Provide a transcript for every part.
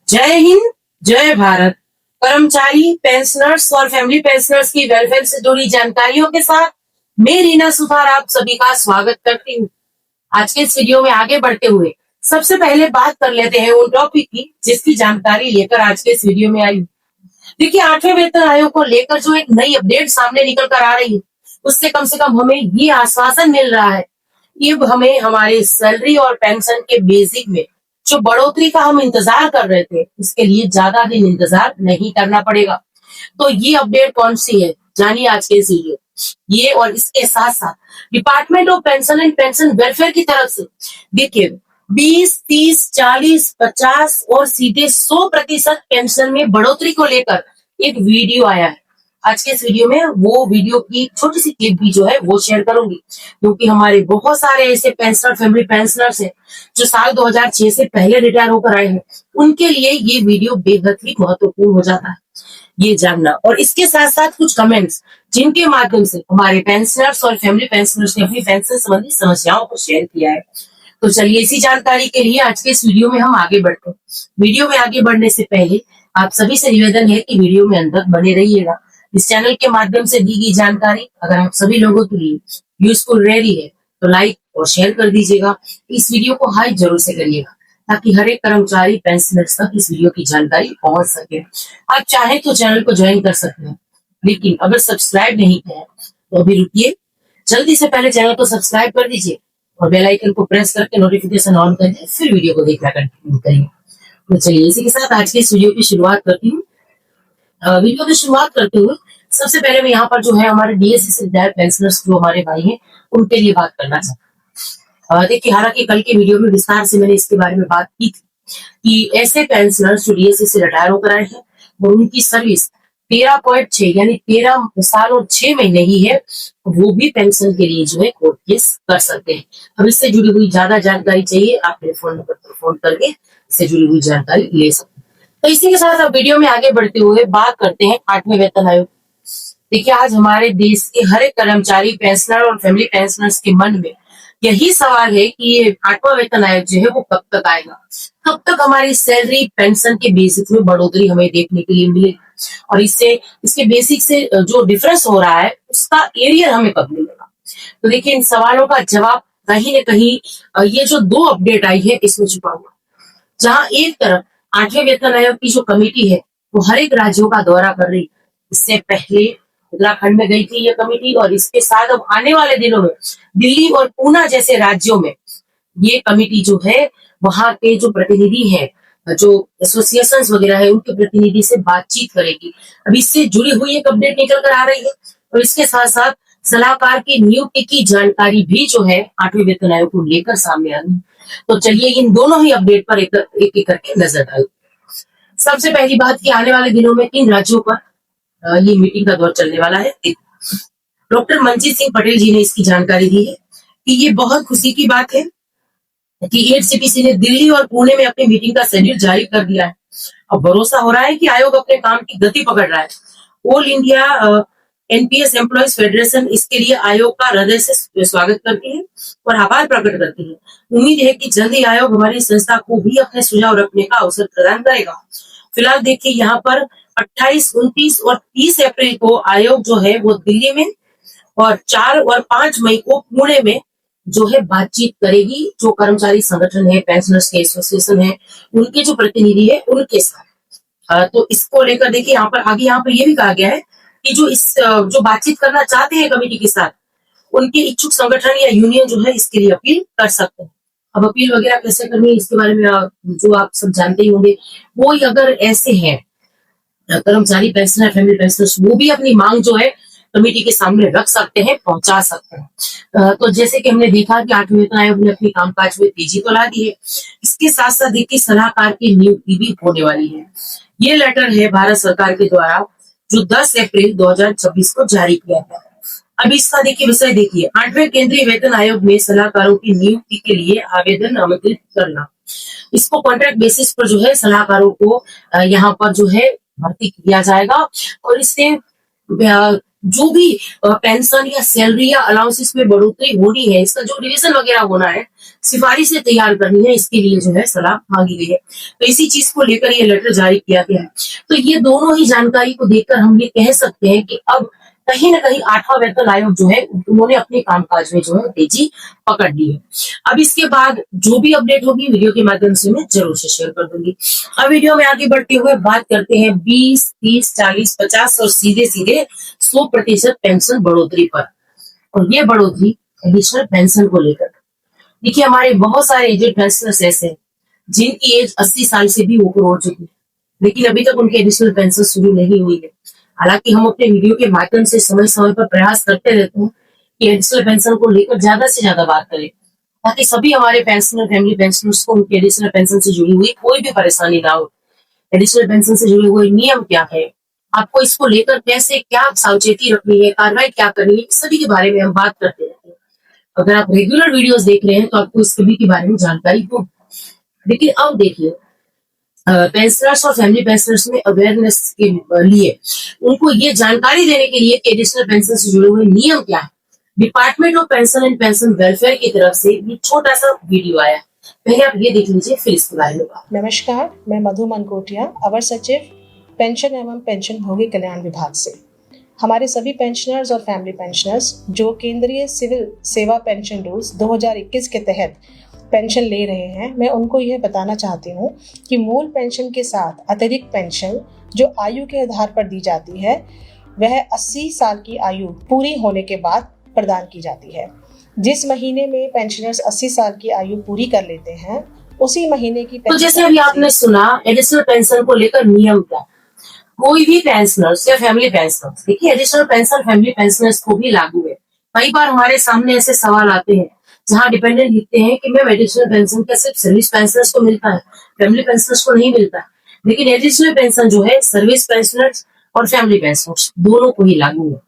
जय हिंद, जय भारत। कर्मचारी, पेंशनर्स और फैमिली पेंशनर्स की वेलफेयर से जुड़ी जानकारियों के साथ मैं रीना सुथार आप सभी का स्वागत करती हूँ। आज के इस वीडियो में आगे बढ़ते हुए सबसे पहले बात कर लेते हैं उन टॉपिक की जिसकी जानकारी लेकर आज के इस वीडियो में आई। देखिए, 8वें वेतन आयोग को लेकर जो एक नई अपडेट सामने निकल कर आ रही है, उससे कम से कम हमें ये आश्वासन मिल रहा है कि अब हमें हमारे सैलरी और पेंशन के बेसिक में जो बढ़ोतरी का हम इंतजार कर रहे थे, उसके लिए ज्यादा दिन इंतजार नहीं करना पड़ेगा। तो ये अपडेट कौन सी है, जानिए आज के इस वीडियो। ये और इसके साथ साथ department of pension and pension welfare की तरफ से देखिए 20, 30, 40, 50 और सीधे 100% पेंशन में बढ़ोतरी को लेकर एक वीडियो आया है। आज के इस वीडियो में वो वीडियो की छोटी सी क्लिप भी जो है वो शेयर करूंगी, क्योंकि हमारे बहुत सारे ऐसे पेंशनर, फैमिली पेंशनर्स हैं जो साल 2006 से पहले रिटायर होकर आए हैं। उनके लिए ये वीडियो बेहद ही महत्वपूर्ण हो जाता है ये जानना, और इसके साथ साथ कुछ कमेंट्स जिनके माध्यम से हमारे पेंशनर्स और फैमिली पेंशनर्स ने अपनी पेंशन संबंधी समस्याओं को शेयर किया है। तो चलिए, इसी जानकारी के लिए आज के इस वीडियो में हम आगे बढ़ते हैं। वीडियो में आगे बढ़ने से पहले आप सभी से निवेदन है कि वीडियो में अंत तक बने रहिएगा। इस चैनल के माध्यम से दी गई जानकारी अगर आप सभी लोगों के लिए यूजफुल रह रही है तो लाइक और शेयर कर दीजिएगा। इस वीडियो को हाइप जरूर से करिएगा ताकि हर एक कर्मचारी पेंशनर्स तक इस वीडियो की जानकारी पहुंच सके। आप चाहे तो चैनल को ज्वाइन कर सकते हैं, लेकिन अगर सब्सक्राइब नहीं किया तो अभी रुकिए, जल्दी से पहले चैनल को सब्सक्राइब कर दीजिए और बेल आइकन को प्रेस करके नोटिफिकेशन ऑन कर दीजिए, फिर वीडियो को देखना कंटिन्यू करिए। तो चलिए, इसी के साथ आज के इस वीडियो की शुरुआत करती हूँ। वीडियो की शुरुआत करते हुए सबसे पहले मैं यहाँ पर जो है हमारे डीएससी से रिटायर्ड पेंशनर्स जो हमारे भाई हैं उनके लिए बात करना चाहता हूँ। देखिए, हालांकि कल के वीडियो में विस्तार से मैंने इसके बारे में बात की थी कि ऐसे पेंशनर्स जो डीएससी से रिटायर होकर आए हैं और उनकी सर्विस 13.6 यानी 13 साल और 6 महीने ही है, वो भी पेंशन के लिए जो है कोर्ट केस कर सकते हैं। अब इससे जुड़ी हुई ज्यादा जानकारी चाहिए, आप मेरे फोन नंबर पर फोन करके इससे जुड़ी हुई जानकारी ले सकते हैं। तो इसी के साथ अब वीडियो में आगे बढ़ते हुए बात करते हैं 8वें वेतन आयोग। देखिए, आज हमारे देश के हर एक कर्मचारी, पेंशनर और फैमिली पेंशनर्स के मन में यही सवाल है कि ये 8वां वेतन आयोग जो है वो कब तक आएगा, कब तक हमारी सैलरी, पेंशन के बेसिक में बढ़ोतरी हमें देखने के लिए मिलेगी, और इससे इसके बेसिक से जो डिफरेंस हो रहा है उसका एरियर हमें कब मिलेगा। तो देखिए, इन सवालों का जवाब कहीं न कहीं ये जो 2 अपडेट आई है इसमें छुपा हुआ है। जहां एक तरफ 8वें वेतन आयोग की जो कमेटी है वो हर एक राज्यों का दौरा कर रही है। इससे पहले उत्तराखंड में गई थी ये कमेटी, और इसके साथ अब आने वाले दिनों में दिल्ली और पूना जैसे राज्यों में ये कमेटी जो है वहां के जो प्रतिनिधि हैं, जो एसोसिएशंस वगैरह है, उनके प्रतिनिधि से बातचीत करेगी। अब इससे जुड़ी हुई एक अपडेट निकल कर आ रही है, और इसके साथ साथ सलाहकार की नियुक्ति की जानकारी भी जो है 8वें वेतन आयोग को लेकर सामने आ गई। तो चलिए, इन दोनों ही अपडेट पर एक एक करके नजर डालते हैं। सबसे पहली बात कि आने वाले दिनों में किन राज्यों पर ये मीटिंग का दौर चलने वाला है। डॉक्टर मनजीत सिंह पटेल जी ने इसकी जानकारी दी है कि ये बहुत खुशी की बात है कि एडसीपीसी ने दिल्ली और पुणे में अपनी मीटिंग का शेड्यूल जारी कर दिया है। अब भरोसा हो रहा है कि आयोग अपने काम की गति पकड़ रहा है। All India NPS employees federation इसके लिए आयोग का हृदय से स्वागत करती है और आभार प्रकट करती है। उम्मीद है कि जल्द ही आयोग हमारी संस्था को भी अपने सुझाव रखने का अवसर प्रदान करेगा। फिलहाल देखिए, यहाँ पर 28, 29 और 30 अप्रैल को आयोग जो है वो दिल्ली में, और 4 और 5 मई को पुणे में जो है बातचीत करेगी। जो कर्मचारी संगठन है, पेंशनर्स के एसोसिएशन है, उनके जो प्रतिनिधि है उनके साथ। तो इसको लेकर देखिए, यहाँ पर ये भी कहा गया है कि जो बातचीत करना चाहते हैं कमेटी के साथ, उनके इच्छुक संगठन या यूनियन जो है इसके लिए अपील कर सकते हैं। अब अपील वगैरह कैसे करनी है इसके बारे में जो आप सब जानते ही होंगे। वो अगर ऐसे हैं कर्मचारी, पेंशनर, फैमिली पेंशनर्स, वो भी अपनी मांग जो है कमेटी के सामने रख सकते हैं, पहुंचा सकते हैं। तो जैसे कि हमने देखा कि 8वें वेतन आयोग ने अपनी कामकाज में तेजी तो ला दी है, इसके साथ साथ देखिए सलाहकार की नियुक्ति भी होने वाली है। ये लेटर है भारत सरकार के द्वारा जो 10 अप्रैल 2026 को जारी किया गया है। अब इसका देखिए विषय देखिए, 8वें केंद्रीय वेतन आयोग में सलाहकारों की नियुक्ति के लिए आवेदन आमंत्रित करना। इसको कॉन्ट्रैक्ट बेसिस पर जो है सलाहकारों को यहाँ पर जो है भर्ती किया जाएगा, और इससे जो भी पेंशन या सैलरी या अलाउंसेस में बढ़ोतरी होनी है, इसका जो रिविजन वगैरह होना है, सिफारिशें तैयार करनी है, इसके लिए जो है सलाह मांगी गई है। तो इसी चीज को लेकर ये लेटर जारी किया गया है। तो ये दोनों ही जानकारी को देखकर हम ये कह सकते हैं कि अब कहीं ना कहीं 8वां वेतन आयोग जो है उन्होंने अपने कामकाज में जो है तेजी पकड़ ली है। अब इसके बाद जो भी अपडेट होगी वीडियो के माध्यम से मैं जरूर से शेयर कर दूंगी। अब वीडियो में आगे बढ़ते हुए बात करते हैं 20, 30, 40, 50 और सीधे सीधे 100% पेंशन बढ़ोतरी पर। और ये बढ़ोतरी एडिशनल पेंशन को लेकर, देखिए हमारे बहुत सारे एजेड पेंशनर्स ऐसे हैं जिनकी एज 80 साल से भी ऊपर हो चुकी है, लेकिन अभी तक उनकी एडिशनल पेंशन शुरू नहीं हुई है। हालांकि हम अपने वीडियो के माध्यम से समय समय पर प्रयास करते रहते हैं कि एडिशनल पेंशन को लेकर ज्यादा से ज्यादा बात करें, ताकि सभी हमारे पेंशनर, फैमिली पेंशनर्स को उनकी एडिशनल पेंशन से जुड़ी हुई कोई भी परेशानी ना हो। एडिशनल पेंशन से जुड़े हुए नियम क्या है, आपको इसको लेकर कैसे क्या सावचेती रखनी है, कार्रवाई क्या करनी है, सभी के बारे में हम बात करते रहते हैं। अगर आप रेगुलर वीडियोस देख रहे हैं तो आपको इस सभी के बारे में जानकारी हो। लेकिन अब देखिए, पेंशनर्स और फैमिली पेंशनर्स में अवेयरनेस के लिए उनको ये जानकारी देने के लिए कि एडिशनल पेंशन से जुड़े हुए नियम क्या है, department of pension and pension welfare की तरफ से ये छोटा सा वीडियो आया। पहले आप ये देख लीजिए, फिर इसके बारे में बात। नमस्कार, मैं मधु मनकोटिया, अवर सचिव पेंशन एवं पेंशन भोगी कल्याण विभाग से। हमारे सभी पेंशनर्स और फैमिली पेंशनर्स जो केंद्रीय सिविल सेवा पेंशन रूल्स 2021 के तहत पेंशन ले रहे हैं, मैं उनको यह बताना चाहती हूँ कि मूल पेंशन के साथ अतिरिक्त पेंशन जो आयु के आधार पर दी जाती है, वह 80 साल की आयु पूरी होने के बाद प्रदान की जाती है। जिस महीने में पेंशनर्स 80 साल की आयु पूरी कर लेते हैं, उसी महीने की तो जैसे अभी आपने सुना एडिशनल पेंशन को लेकर नियम क्या, कोई भी पेंशनर्स या फैमिली पेंशनर्स, देखिए एडिशनल पेंशन फैमिली पेंशनर्स को भी लागू है। कई बार हमारे सामने ऐसे सवाल आते हैं जहाँ डिपेंडेंट लिखते हैं कि मैम एडिशनल पेंशन क्या सिर्फ सर्विस पेंशनर्स को मिलता है, फैमिली पेंशनर्स को नहीं मिलता। लेकिन एडिशनल पेंशन जो है सर्विस पेंशनर्स और फैमिली पेंशनर्स दोनों को ही लागू है।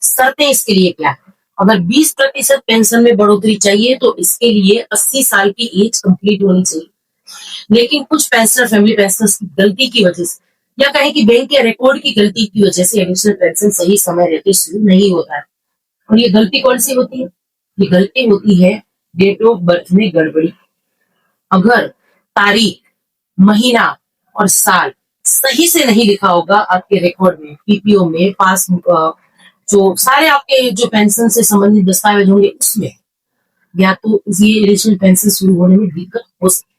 शर्तें इसके लिए क्या है, अगर 20% पेंशन में बढ़ोतरी चाहिए तो इसके लिए 80 साल की एज कंप्लीट होनी चाहिए। लेकिन कुछ पेंशनर फैमिली पेंशनर्स की गलती की वजह से या कहें कि बैंक के रिकॉर्ड की गलती की वजह से एडिशनल पेंशन सही समय रहते शुरू नहीं होता है। और ये गलती कौन सी होती है, ये गलती होती है डेट ऑफ बर्थ में गड़बड़ी। अगर तारीख, महीना और साल सही से नहीं लिखा होगा आपके रिकॉर्ड में, पीपीओ में, पासबुक, जो सारे आपके जो पेंशन से संबंधित दस्तावेज होंगे उसमें, या तो ये एडिशनल पेंशन शुरू होने में दिक्कत हो सकती है।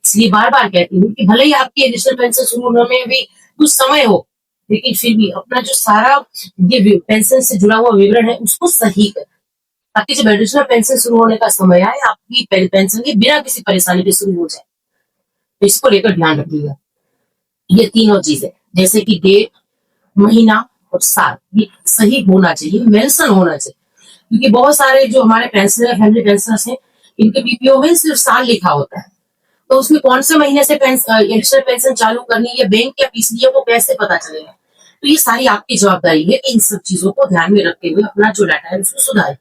इसलिए बार बार कहती हूँ कि भले ही आपकी एडिशनल पेंशन शुरू होने में भी कुछ समय हो, लेकिन फिर भी अपना जो सारा ये पेंशन से जुड़ा हुआ विवरण है उसको सही करें, ताकि जब एडिशनल पेंशन शुरू होने का समय आए आपकी पेंशन के बिना किसी परेशानी के शुरू हो जाए। तो इसको लेकर ध्यान रखिएगा। ये तीनों चीजें जैसे कि डेट, महीना और साल, ये सही होना चाहिए, मेंशन होना चाहिए। क्योंकि बहुत सारे जो हमारे पेंशनर, फैमिली पेंशनर्स हैं, इनके पीपीओ में सिर्फ साल लिखा होता है, तो उसमें कौन से महीने से एडिशनल पेंशन चालू करनी है, बैंक या पीसीए को कैसे पता चलेगा। तो ये सारी आपकी जवाबदारी है कि इन सब चीजों को ध्यान में रखते हुए अपना जो डाटा है उसको सुधारें।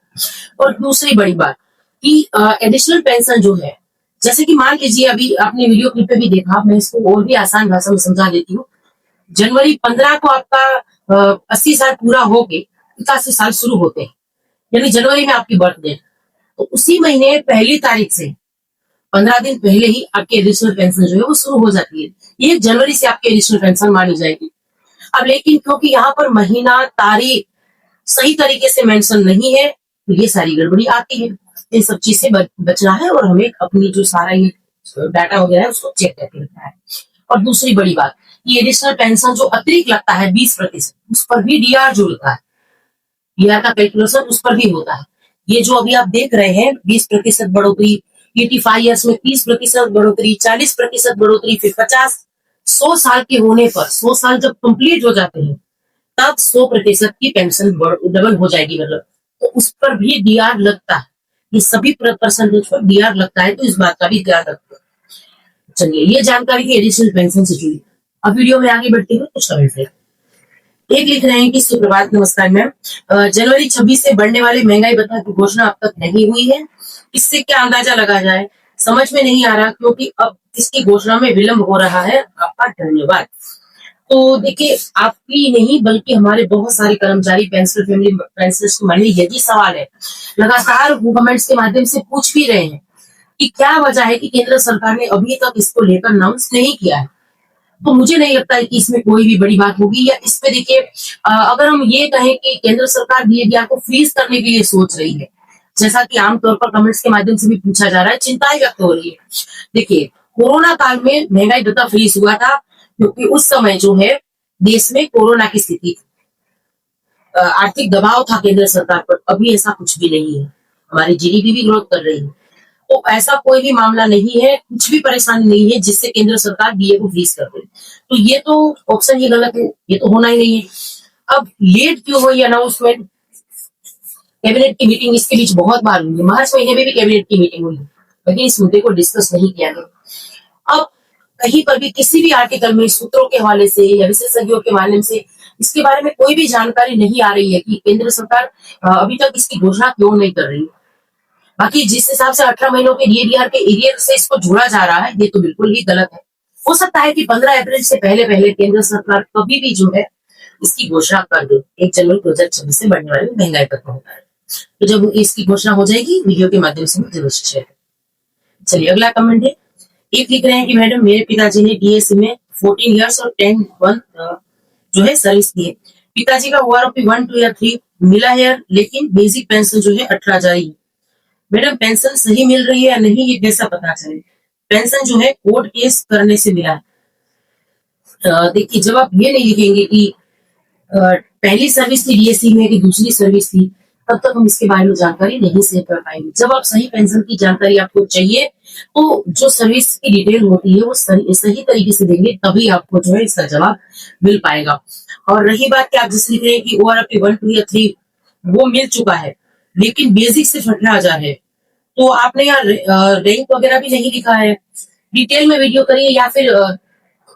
और दूसरी बड़ी बात कि एडिशनल पेंशन जो है, जैसे कि मान लीजिए अभी आपने वीडियो क्लिप में भी देखा, मैं इसको और भी आसान भाषा में समझा देती हूँ। जनवरी 15 को आपका 80 साल पूरा हो के 85 साल शुरू होते हैं, यानी जनवरी में आपकी बर्थडे, तो उसी महीने पहली तारीख से 15 दिन पहले ही आपकी एडिशनल पेंशन जो है वो शुरू हो जाती है। ये जनवरी से आपकी एडिशनल पेंशन मानी जाएगी। अब लेकिन क्योंकि यहाँ पर महीना, तारीख सही तरीके से मेंशन नहीं है, तो ये सारी गड़बड़ी आती है। इन सब चीज से बचना है और हमें अपनी जो सारा ये डाटा वगैरह है उसको चेक करके रखना है। और दूसरी बड़ी बात, ये एडिशनल पेंशन जो अतिरिक्त लगता है 20%, उस पर भी डीआर जुड़ता है, डीआर का कैलकुलेशन उस पर भी होता है। ये जो अभी आप देख रहे हैं 20% बढ़ोतरी, 85 ईयर्स में 30% बढ़ोतरी, 40% बढ़ोतरी, फिर 50, 100 साल के होने पर, 100 साल जब कंप्लीट हो जाते हैं तब 100% की पेंशन डबल हो जाएगी, मतलब तो उस पर भी डीआर लगता है। ये सभी परसेंटेज पर डीआर लगता है, तो इस बात का भी ध्यान रखो। चलिए, ये जानकारी थी एडिशनल पेंशन से जुड़ी। अब वीडियो में आगे बढ़ते हुए कुछ कमेंट है। एक लिख रहे हैं कि सुप्रभात, नमस्कार मैम, जनवरी 26 से बढ़ने वाले महंगाई भत्ता की घोषणा अब तक नहीं हुई है, इससे क्या अंदाजा लगा जाए, समझ में नहीं आ रहा क्योंकि अब इसकी घोषणा में विलंब हो रहा है। आपका धन्यवाद। तो देखिए, आपकी नहीं बल्कि हमारे बहुत सारे कर्मचारी पेंशनर, फैमिली पेंशनर्स के मन में यही सवाल है, लगातार वो कमेंट्स के माध्यम से पूछ भी रहे हैं कि क्या वजह है कि केंद्र सरकार ने अभी तक इसको लेकर अनाउंस नहीं किया है। तो मुझे नहीं लगता है कि इसमें कोई भी बड़ी बात होगी, या इस पे देखिए अगर हम ये कहें कि केंद्र सरकार DAR को फ्रीज करने के लिए सोच रही है, जैसा कि आमतौर पर कमेंट्स के माध्यम से भी पूछा जा रहा है, चिंताएं व्यक्त हो रही है। देखिए, कोरोना काल में महंगाई भत्ता फ्रीज हुआ था क्योंकि उस समय जो है देश में कोरोना की स्थिति, आर्थिक दबाव था केंद्र सरकार पर। अभी ऐसा कुछ भी नहीं है, हमारी GDP भी ग्रोथ कर रही है। तो ऐसा कोई भी मामला नहीं है, कुछ भी परेशानी नहीं है जिससे केंद्र सरकार DA को फ्रीज कर दे। तो ये तो ऑप्शन ही गलत है, ये तो होना ही नहीं है। अब लेट क्यों हुई अनाउंसमेंट? कैबिनेट की मीटिंग इसके बीच बहुत बार हुई, मार्च महीने में भी कैबिनेट की मीटिंग हुई, लेकिन इस मुद्दे को डिस्कस नहीं किया गया। अब कहीं पर भी किसी भी आर्टिकल में सूत्रों के हवाले से या विशेषज्ञों के माध्यम से इसके बारे में कोई भी जानकारी नहीं आ रही है कि केंद्र सरकार अभी तक इसकी घोषणा क्यों नहीं कर रही है। बाकी जिस हिसाब से 18 महीनों के DAR के एरियर से इसको जोड़ा जा रहा है, ये तो बिल्कुल ही गलत है। हो सकता है कि 15 अप्रैल से पहले पहले केंद्र सरकार कभी भी जो है इसकी घोषणा कर दे, 1 जनवरी 2026 से बढ़ने वाली महंगाई पर होता है। तो जब इसकी घोषणा हो जाएगी, वीडियो के माध्यम से जरूर शेयर करें। चलिए, अगला कमेंट है। एक लिख रहे हैं कि मैडम, मेरे पिताजी ने DAC में 14 ईयर्स और 10 मंथ जो है सर्विस की है। पिताजी का ORP 1, 2 या 3 मिला है, लेकिन बेसिक पेंशन जो है 18,000 ही। मैडम, पेंशन सही मिल रही है या नहीं, ये कैसा पता चले? पेंशन जो है कोर्ट केस करने से मिला है। देखिए, जब आप ये नहीं लिखेंगे कि पहली सर्विस थी DAC में कि दूसरी सर्विस थी, तब तक हम इसके बारे में जानकारी नहीं शेयर कर पाएंगे। जब आप सही पेंशन की जानकारी आपको चाहिए, तो जो सर्विस की डिटेल होती है वो सही तरीके से देंगे, तभी आपको जो है इसका जवाब मिल पाएगा। और रही बात कि आप जिस लिख रहे हैं कि ORP 1, 2 या 3 वो मिल चुका है, लेकिन बेसिक सिर्फ 18,000 है, तो आपने यहाँ रैंक वगैरह भी नहीं लिखा है। डिटेल में वीडियो करिए या फिर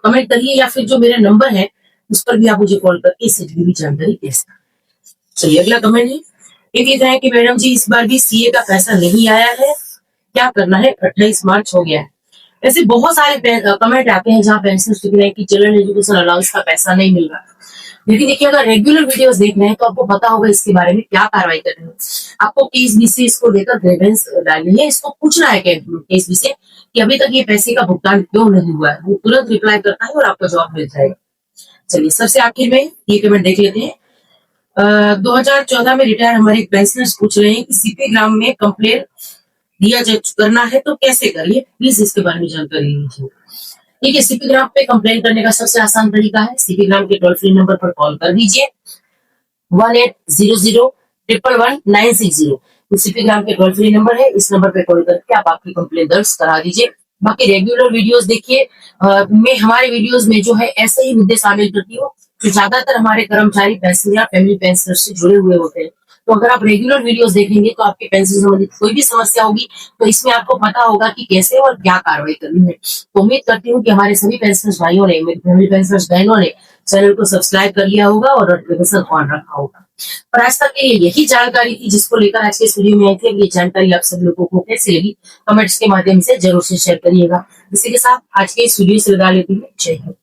कमेंट करिए, या फिर जो मेरा नंबर है उस पर भी आप मुझे कॉल करके इससे जुड़ी हुई जानकारी दे सकते हैं। चलिए, अगला कमेंट है। एक लिख रहा है कि मैडम जी, इस बार भी CA का पैसा नहीं आया है, क्या करना है? 28 मार्च हो गया है। ऐसे बहुत सारे कमेंट आते हैं जहाँ पेंशनर्स लिख रहे हैं कि चिल्ड्रन एजुकेशन अलाउंस का पैसा नहीं मिल रहा। लेकिन देखिए, अगर रेगुलर वीडियोस देख रहे हैं तो आपको पता होगा इसके बारे में क्या कार्रवाई करनी है। आपको KSB से इसको लेकर ग्रीवेंस डालनी है, इसको पूछना है KSB से कि अभी तक ये पैसे का भुगतान क्यों नहीं हुआ है। वो तुरंत रिप्लाई करता है और आपको जवाब मिल जाएगा। चलिए, सबसे आखिर में ये कमेंट देख लेते हैं। 2014 में रिटायर हमारे पेंशनर्स पूछ रहे हैं कि CP ग्राम में कंप्लेन दिया करना है तो कैसे करिए, प्लीज इसके बारे में जानकारी लीजिए। ठीक है, CP ग्राम पे कंप्लेन करने का सबसे आसान तरीका है, CP ग्राम के टोल फ्री नंबर पर कॉल कर दीजिए 1800111960। तो CP ग्राम के टोल फ्री नंबर है, इस नंबर पे कॉल करके आप आपकी कंप्लेन दर्ज करा दीजिए। बाकी रेगुलर वीडियोस देखिए, मैं हमारे वीडियोस में जो है ऐसे ही मुद्दे शामिल करती हूँ जो ज्यादातर हमारे कर्मचारी पेंशन या फैमिली पेंशनर से जुड़े हुए होते हैं। तो अगर आप रेगुलर वीडियोस देखेंगे तो आपके पेंशन संबंधित कोई भी समस्या होगी तो इसमें आपको पता होगा कि कैसे और क्या कार्रवाई करनी है। तो उम्मीद करती हूँ कि हमारे सभी पेंशनर्स भाइयों ने, मेरी फैमिली पेंशनर्स बहनों ने चैनल को सब्सक्राइब कर लिया होगा और नोटिफिकेशन ऑन रखा होगा। और आज तक के लिए यही जानकारी थी जिसको लेकर आज के इस वीडियो में आई थी। ये जानकारी आप सब लोगों को कैसे लगी, कमेंट्स के माध्यम से जरूर से शेयर करिएगा। इसी के साथ आज के इस वीडियो से विदा लेती हूँ। जय हिंद।